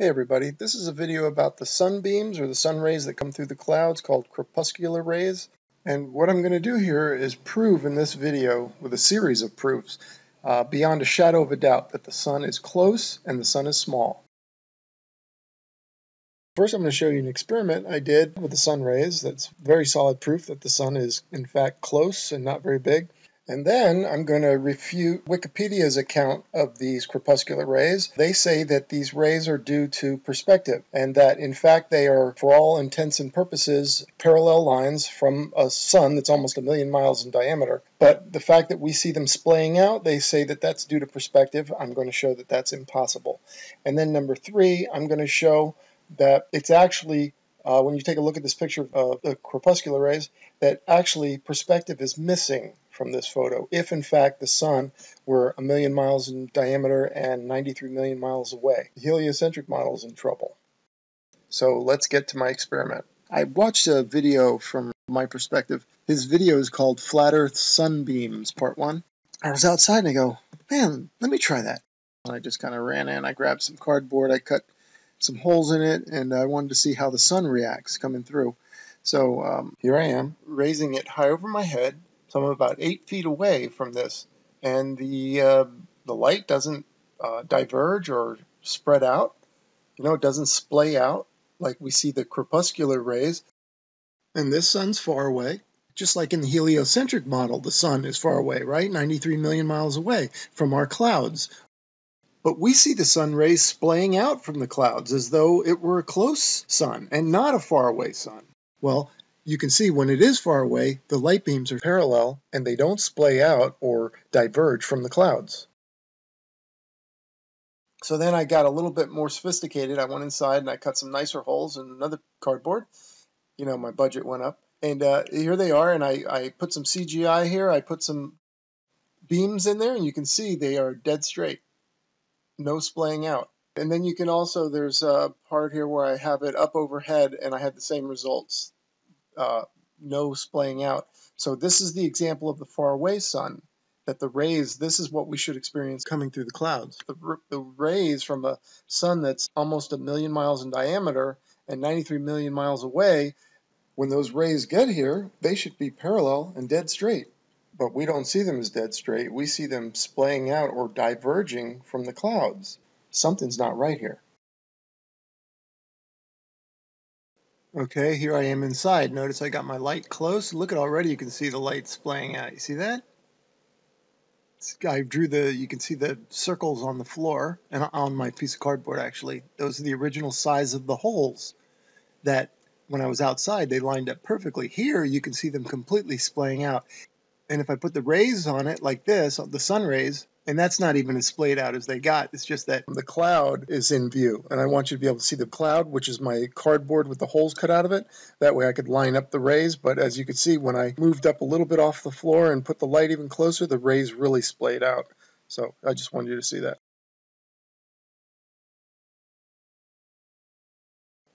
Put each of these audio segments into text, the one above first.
Hey everybody, this is a video about the sunbeams or the sun rays that come through the clouds called crepuscular rays. And what I'm going to do here is prove in this video with a series of proofs beyond a shadow of a doubt that the sun is close and the sun is small. First I'm going to show you an experiment I did with the sun rays that's very solid proof that the sun is in fact close and not very big. And then I'm going to refute Wikipedia's account of these crepuscular rays. They say that these rays are due to perspective and that in fact they are, for all intents and purposes, parallel lines from a sun that's almost 1,000,000 miles in diameter. But the fact that we see them splaying out, they say that that's due to perspective. I'm going to show that that's impossible. And then number 3, I'm going to show that it's actually, when you take a look at this picture of the crepuscular rays, that actually perspective is missing from this photo. If in fact the sun were 1,000,000 miles in diameter and 93 million miles away, the heliocentric model is in trouble. So let's get to my experiment. I watched a video from my perspective. His video is called Flat Earth Sunbeams Part 1. I was outside and I go, man, let me try that. And I just kind of ran in, I grabbed some cardboard, I cut some holes in it, and I wanted to see how the sun reacts coming through. So here I am, raising it high over my head, so I'm about 8 feet away from this, and the light doesn't diverge or spread out. You know, it doesn't splay out like we see the crepuscular rays. And this sun's far away. Just like in the heliocentric model, the sun is far away, right? 93 million miles away from our clouds. But we see the sun rays splaying out from the clouds as though it were a close sun and not a faraway sun. Well, you can see when it is far away, the light beams are parallel and they don't splay out or diverge from the clouds. So then I got a little bit more sophisticated. I went inside and I cut some nicer holes in another cardboard. You know, my budget went up. And here they are, and I put some CGI here. I put some beams in there, and you can see they are dead straight. No splaying out. And then you can also, there's a part here where I have it up overhead and I had the same results, no splaying out. So this is the example of the faraway sun, that the rays, this is what we should experience coming through the clouds. The rays from a sun that's almost 1,000,000 miles in diameter and 93 million miles away, when those rays get here, they should be parallel and dead straight. But we don't see them as dead straight. We see them splaying out or diverging from the clouds. Something's not right here. Okay, here I am inside. Notice I got my light close. Look at already you can see the light splaying out. You see that? I drew you can see the circles on the floor and on my piece of cardboard actually. Those are the original size of the holes that when I was outside they lined up perfectly. Here you can see them completely splaying out. And if I put the rays on it like this, the sun rays, and that's not even as splayed out as they got, it's just that the cloud is in view. And I want you to be able to see the cloud, which is my cardboard with the holes cut out of it. That way I could line up the rays. But as you can see, when I moved up a little bit off the floor and put the light even closer, the rays really splayed out. So I just wanted you to see that.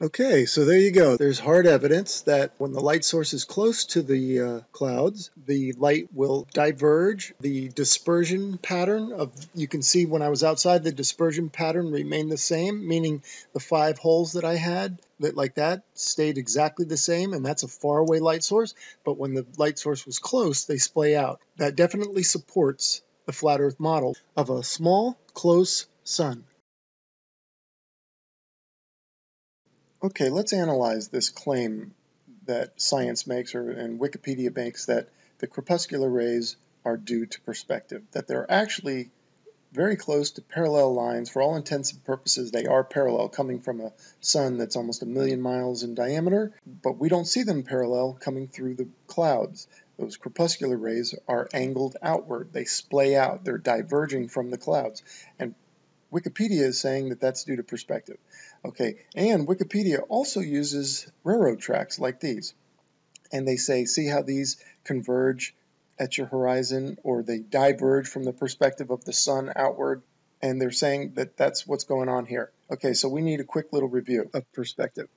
Okay, so there you go. There's hard evidence that when the light source is close to the clouds, the light will diverge. The dispersion pattern you can see when I was outside, the dispersion pattern remained the same, meaning the 5 holes that I had, like that, stayed exactly the same, and that's a faraway light source. But when the light source was close, they splay out. That definitely supports the flat Earth model of a small, close sun. Okay, let's analyze this claim that science makes and Wikipedia makes that the crepuscular rays are due to perspective, that they're actually very close to parallel lines. For all intents and purposes, they are parallel, coming from a sun that's almost 1,000,000 miles in diameter, but we don't see them parallel coming through the clouds. Those crepuscular rays are angled outward. They splay out. They're diverging from the clouds. And Wikipedia is saying that that's due to perspective. Okay, and Wikipedia also uses railroad tracks like these. And they say, see how these converge at your horizon, or they diverge from the perspective of the sun outward? And they're saying that that's what's going on here. Okay, so we need a quick little review of perspective.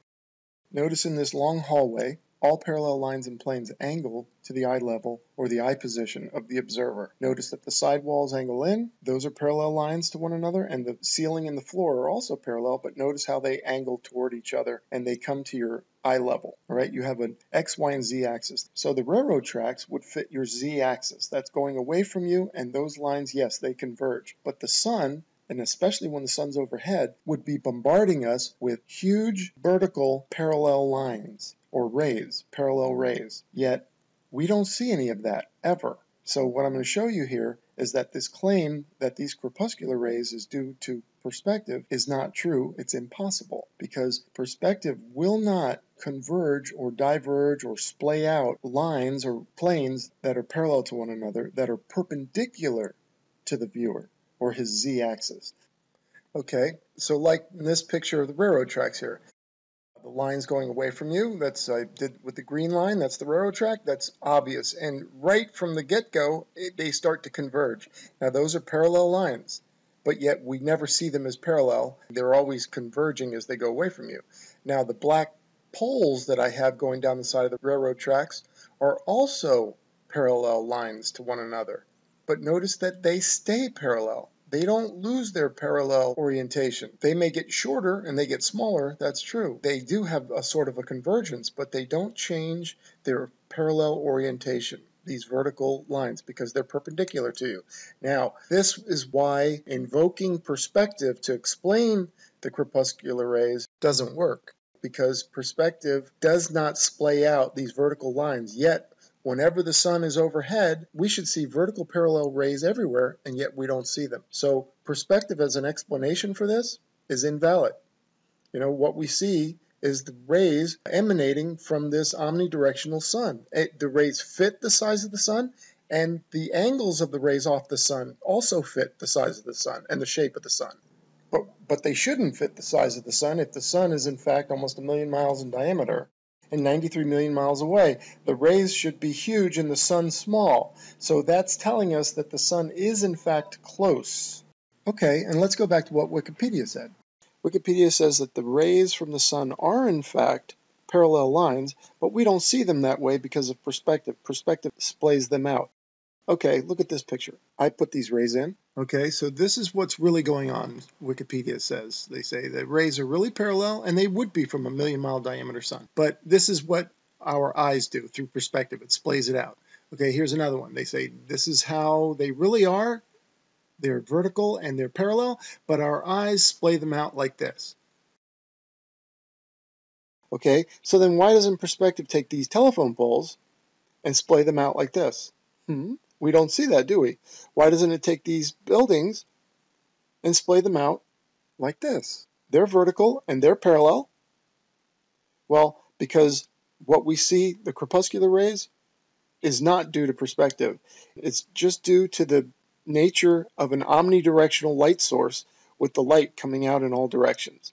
Notice in this long hallway, all parallel lines and planes angle to the eye level or the eye position of the observer. Notice that the side walls angle in, those are parallel lines to one another, and the ceiling and the floor are also parallel, but notice how they angle toward each other and they come to your eye level. All right, you have an X, Y, and Z axis. So the railroad tracks would fit your Z axis. That's going away from you, and those lines, yes, they converge. But the sun, and especially when the sun's overhead, would be bombarding us with huge vertical parallel lines, or rays, parallel rays. Yet, we don't see any of that, ever. So what I'm going to show you here is that this claim that these corpuscular rays is due to perspective is not true. It's impossible, because perspective will not converge or diverge or splay out lines or planes that are parallel to one another, that are perpendicular to the viewer or his z-axis. Okay, so like in this picture of the railroad tracks here, the lines going away from you, that's I did with the green line, that's the railroad track, that's obvious. And right from the get-go, they start to converge. Now those are parallel lines, but yet we never see them as parallel. They're always converging as they go away from you. Now the black poles that I have going down the side of the railroad tracks are also parallel lines to one another. But notice that they stay parallel. They don't lose their parallel orientation. They may get shorter and they get smaller, that's true. They do have a sort of a convergence, but they don't change their parallel orientation, these vertical lines, because they're perpendicular to you. Now, this is why invoking perspective to explain the corpuscular rays doesn't work, because perspective does not splay out these vertical lines, yet whenever the sun is overhead, we should see vertical parallel rays everywhere, and yet we don't see them. So perspective as an explanation for this is invalid. You know, what we see is the rays emanating from this omnidirectional sun. The rays fit the size of the sun, and the angles of the rays off the sun also fit the size of the sun and the shape of the sun. But they shouldn't fit the size of the sun if the sun is in fact almost 1 million miles in diameter and 93 million miles away. The rays should be huge and the sun small. So that's telling us that the sun is in fact close. Okay, and let's go back to what Wikipedia said. Wikipedia says that the rays from the sun are in fact parallel lines, but we don't see them that way because of perspective. Perspective splays them out. Okay, look at this picture. I put these rays in. Okay, so this is what's really going on, Wikipedia says. They say the rays are really parallel, and they would be from a 1 million mile diameter sun. But this is what our eyes do through perspective. It splays it out. Okay, here's another one. They say this is how they really are. They're vertical and they're parallel, but our eyes splay them out like this. Okay, so then why doesn't perspective take these telephone poles and splay them out like this? We don't see that, do we? Why doesn't it take these buildings and splay them out like this? They're vertical and they're parallel. Well, because what we see, the corpuscular rays, is not due to perspective. It's just due to the nature of an omnidirectional light source with the light coming out in all directions.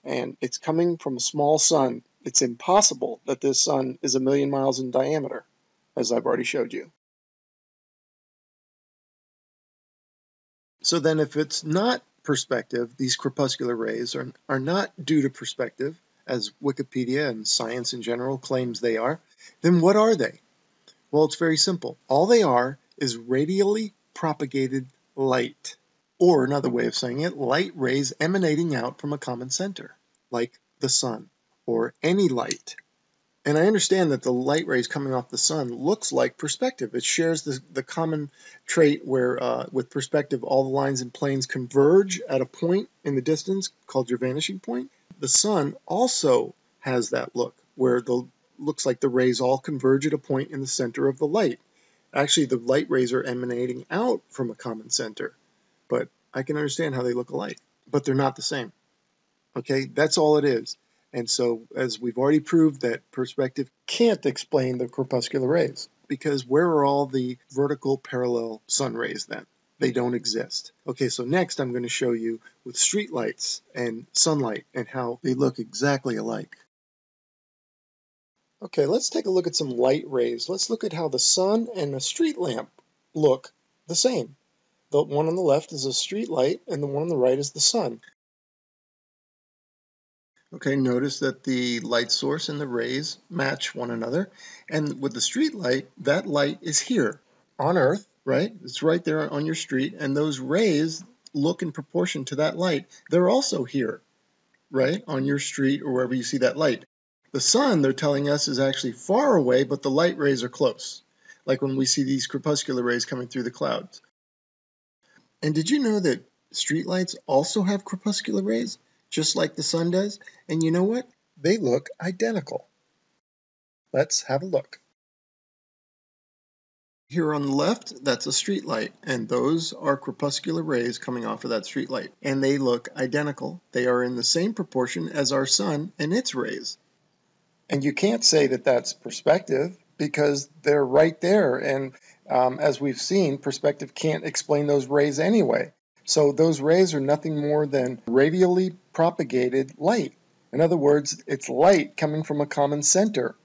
And it's coming from a small sun. It's impossible that this sun is 1 million miles in diameter, as I've already showed you. So then if it's not perspective, these corpuscular rays are not due to perspective, as Wikipedia and science in general claims they are, then what are they? Well, it's very simple. All they are is radially propagated light. Or another way of saying it, light rays emanating out from a common center, like the sun, or any light. And I understand that the light rays coming off the sun looks like perspective. It shares the common trait where, with perspective, all the lines and planes converge at a point in the distance called your vanishing point. The sun also has that look, where looks like the rays all converge at a point in the center of the light. Actually, the light rays are emanating out from a common center, but I can understand how they look alike, but they're not the same. Okay, that's all it is. And so, as we've already proved, that perspective can't explain the corpuscular rays, because where are all the vertical parallel sun rays then? They don't exist. Okay, so next I'm going to show you with streetlights and sunlight and how they look exactly alike. Okay, let's take a look at some light rays. Let's look at how the sun and a street lamp look the same. The one on the left is a street light, and the one on the right is the sun. Okay, notice that the light source and the rays match one another. And with the street light, that light is here on Earth, right? It's right there on your street. And those rays look in proportion to that light. They're also here, right? On your street or wherever you see that light. The sun, they're telling us, is actually far away, but the light rays are close. Like when we see these crepuscular rays coming through the clouds. And did you know that streetlights also have crepuscular rays, just like the sun does? And you know what? They look identical. Let's have a look. Here on the left, that's a streetlight, and those are crepuscular rays coming off of that streetlight. And they look identical. They are in the same proportion as our sun and its rays. And you can't say that that's perspective because they're right there. And as we've seen, perspective can't explain those rays anyway. So those rays are nothing more than radially propagated light. In other words, it's light coming from a common center.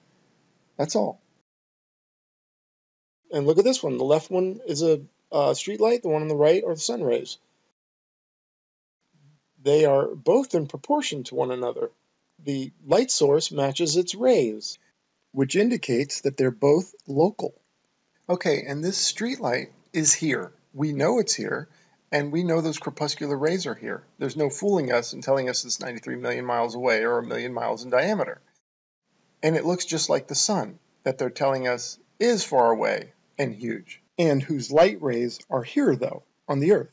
That's all. And look at this one. The left one is a street light. The one on the right are the sun rays. They are both in proportion to one another. The light source matches its rays, which indicates that they're both local. Okay, and this street light is here. We know it's here, and we know those crepuscular rays are here. There's no fooling us and telling us it's 93 million miles away or a million miles in diameter. And it looks just like the sun that they're telling us is far away and huge, and whose light rays are here, though, on the Earth.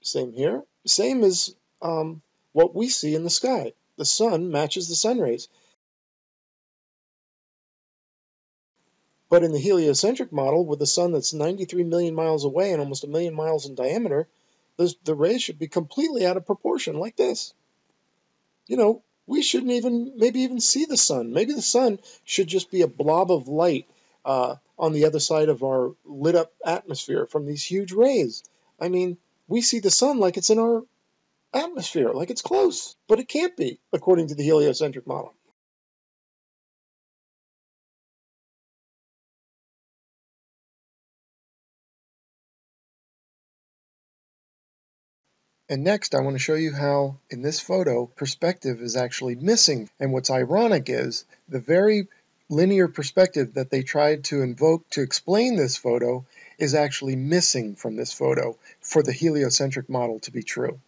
Same here. Same as what we see in the sky. The sun matches the sun rays. But in the heliocentric model, with a sun that's 93 million miles away and almost a million miles in diameter, the rays should be completely out of proportion, like this. You know, we shouldn't maybe even see the sun. Maybe the sun should just be a blob of light on the other side of our lit-up atmosphere from these huge rays. I mean, we see the sun like it's in our atmosphere, like it's close, but it can't be, according to the heliocentric model. And next, I want to show you how, in this photo, perspective is actually missing. And what's ironic is the very linear perspective that they tried to invoke to explain this photo is actually missing from this photo for the heliocentric model to be true.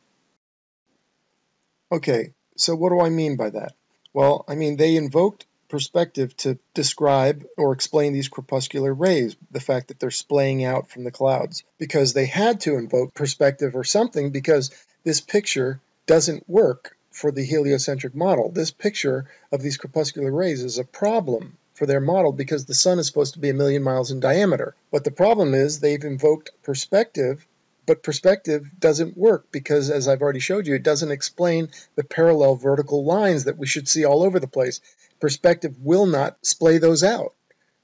Okay, so what do I mean by that? Well, I mean they invoked perspective to describe or explain these crepuscular rays, the fact that they're splaying out from the clouds, because they had to invoke perspective or something because this picture doesn't work for the heliocentric model. This picture of these crepuscular rays is a problem for their model because the sun is supposed to be a million miles in diameter. But the problem is they've invoked perspective, but perspective doesn't work because, as I've already showed you, it doesn't explain the parallel vertical lines that we should see all over the place. Perspective will not splay those out,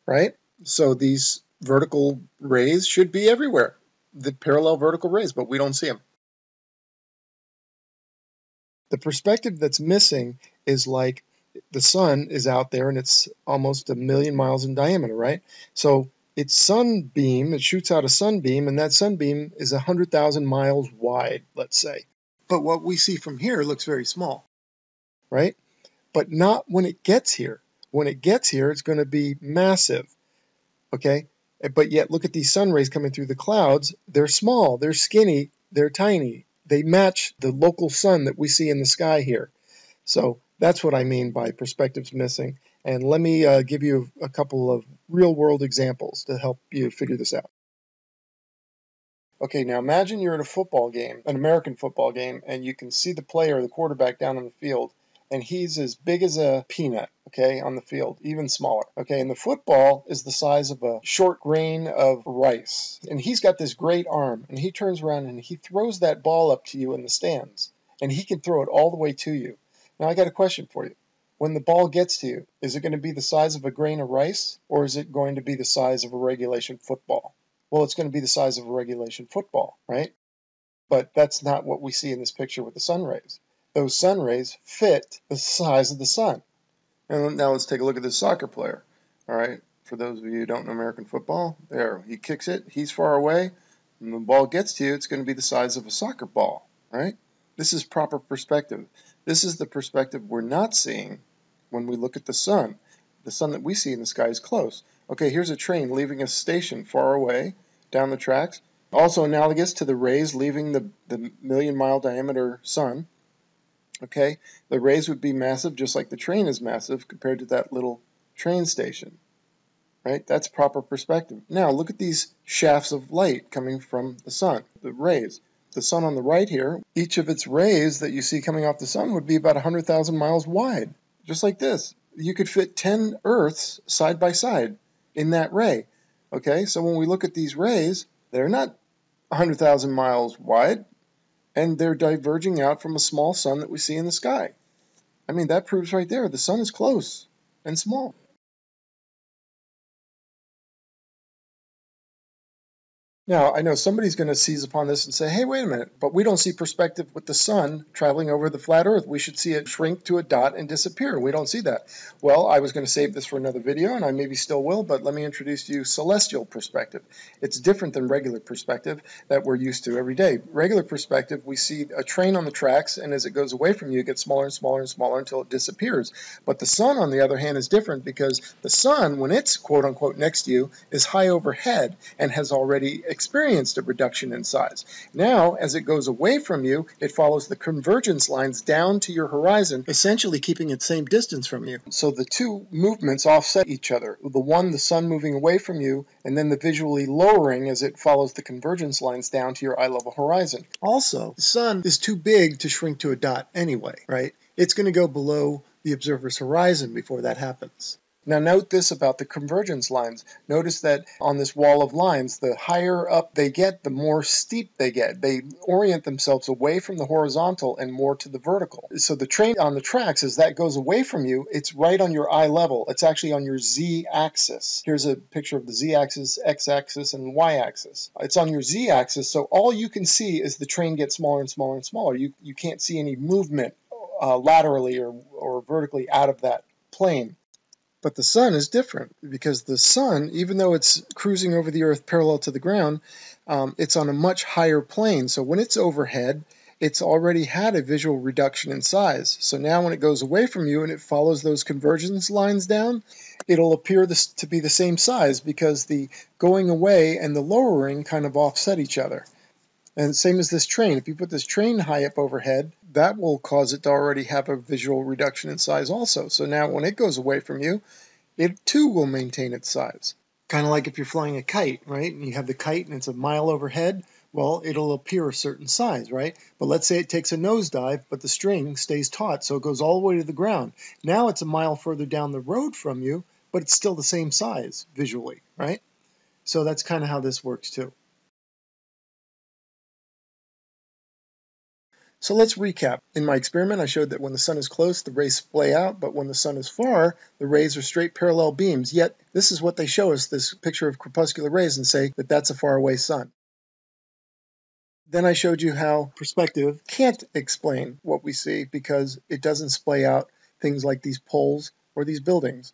right? So these vertical rays should be everywhere, the parallel vertical rays, but we don't see them. The perspective that's missing is like the sun is out there and it's almost a million miles in diameter, right? So its sunbeam, it shoots out a sunbeam, and that sunbeam is 100,000 miles wide, let's say. But what we see from here looks very small, right? But not when it gets here. When it gets here, it's going to be massive, okay? But yet, look at these sun rays coming through the clouds. They're small, they're skinny, they're tiny. They match the local sun that we see in the sky here. So that's what I mean by perspectives missing. And let me give you a couple of real-world examples to help you figure this out. Okay, now imagine you're at a football game, an American football game, and you can see the player, the quarterback, down on the field, and he's as big as a peanut, okay, on the field, even smaller. Okay, and the football is the size of a short grain of rice. And he's got this great arm, and he turns around and he throws that ball up to you in the stands, and he can throw it all the way to you. Now, I got a question for you. When the ball gets to you, is it going to be the size of a grain of rice, or is it going to be the size of a regulation football? Well, it's going to be the size of a regulation football, right? But that's not what we see in this picture with the sun rays. Those sun rays fit the size of the sun. And now let's take a look at this soccer player. All right, for those of you who don't know American football, there, he kicks it, he's far away, and the ball gets to you, it's going to be the size of a soccer ball, right? This is proper perspective. This is the perspective we're not seeing when we look at the sun. The sun that we see in the sky is close. Okay, here's a train leaving a station far away down the tracks. Also analogous to the rays leaving the million-mile diameter sun. Okay, the rays would be massive just like the train is massive compared to that little train station. Right? That's proper perspective. Now look at these shafts of light coming from the sun, the rays. The sun on the right here, each of its rays that you see coming off the sun would be about 100,000 miles wide. Just like this. You could fit 10 Earths side by side in that ray. Okay, so when we look at these rays, they're not 100,000 miles wide, and they're diverging out from a small sun that we see in the sky. I mean, that proves right there the sun is close and small. Now, I know somebody's going to seize upon this and say, hey, wait a minute, but we don't see perspective with the sun traveling over the flat Earth. We should see it shrink to a dot and disappear. We don't see that. Well, I was going to save this for another video, and I maybe still will, but let me introduce to you celestial perspective. It's different than regular perspective that we're used to every day. Regular perspective, we see a train on the tracks, and as it goes away from you, it gets smaller and smaller and smaller until it disappears. But the sun, on the other hand, is different because the sun, when it's quote-unquote next to you, is high overhead and has already experienced a reduction in size. Now, as it goes away from you, it follows the convergence lines down to your horizon, essentially keeping its same distance from you. So the two movements offset each other. The one, the sun moving away from you, and then the visually lowering as it follows the convergence lines down to your eye level horizon. Also, the sun is too big to shrink to a dot anyway, right? It's going to go below the observer's horizon before that happens. Now note this about the convergence lines. Notice that on this wall of lines, the higher up they get, the more steep they get. They orient themselves away from the horizontal and more to the vertical. So the train on the tracks, as that goes away from you, it's right on your eye level. It's actually on your z-axis. Here's a picture of the z-axis, x-axis, and y-axis. It's on your z-axis, so all you can see is the train get smaller and smaller and smaller. You can't see any movement laterally or vertically out of that plane. But the sun is different because the sun, even though it's cruising over the Earth parallel to the ground, it's on a much higher plane. So when it's overhead, it's already had a visual reduction in size. So now when it goes away from you and it follows those convergence lines down, it'll appear to be the same size because the going away and the lowering kind of offset each other. And same as this train. If you put this train high up overhead, that will cause it to already have a visual reduction in size also. So now when it goes away from you, it too will maintain its size. Kind of like if you're flying a kite, right? And you have the kite and it's a mile overhead, well, it'll appear a certain size, right? But let's say it takes a nosedive, but the string stays taut, so it goes all the way to the ground. Now it's a mile further down the road from you, but it's still the same size visually, right? So that's kind of how this works too. So let's recap. In my experiment, I showed that when the sun is close, the rays splay out, but when the sun is far, the rays are straight parallel beams. Yet, this is what they show us, this picture of crepuscular rays, and say that that's a faraway sun. Then I showed you how perspective can't explain what we see because it doesn't splay out things like these poles or these buildings.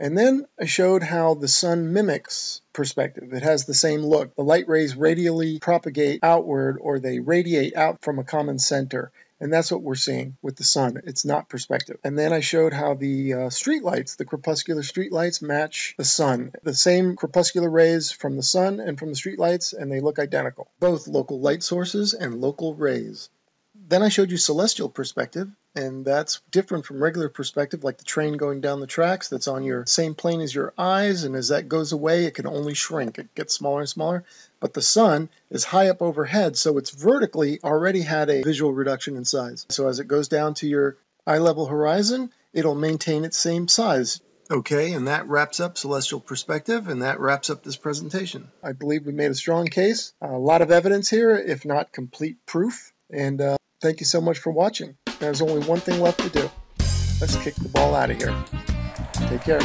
And then I showed how the sun mimics perspective. It has the same look. The light rays radially propagate outward, or they radiate out from a common center. And that's what we're seeing with the sun. It's not perspective. And then I showed how the streetlights, the crepuscular streetlights, match the sun. The same crepuscular rays from the sun and from the streetlights, and they look identical. Both local light sources and local rays. Then I showed you celestial perspective, and that's different from regular perspective, like the train going down the tracks that's on your same plane as your eyes, and as that goes away, it can only shrink. It gets smaller and smaller. But the sun is high up overhead, so it's vertically already had a visual reduction in size. So as it goes down to your eye level horizon, it'll maintain its same size. Okay, and that wraps up celestial perspective, and that wraps up this presentation. I believe we made a strong case. A lot of evidence here, if not complete proof. And thank you so much for watching. There's only one thing left to do. Let's kick the ball out of here. Take care.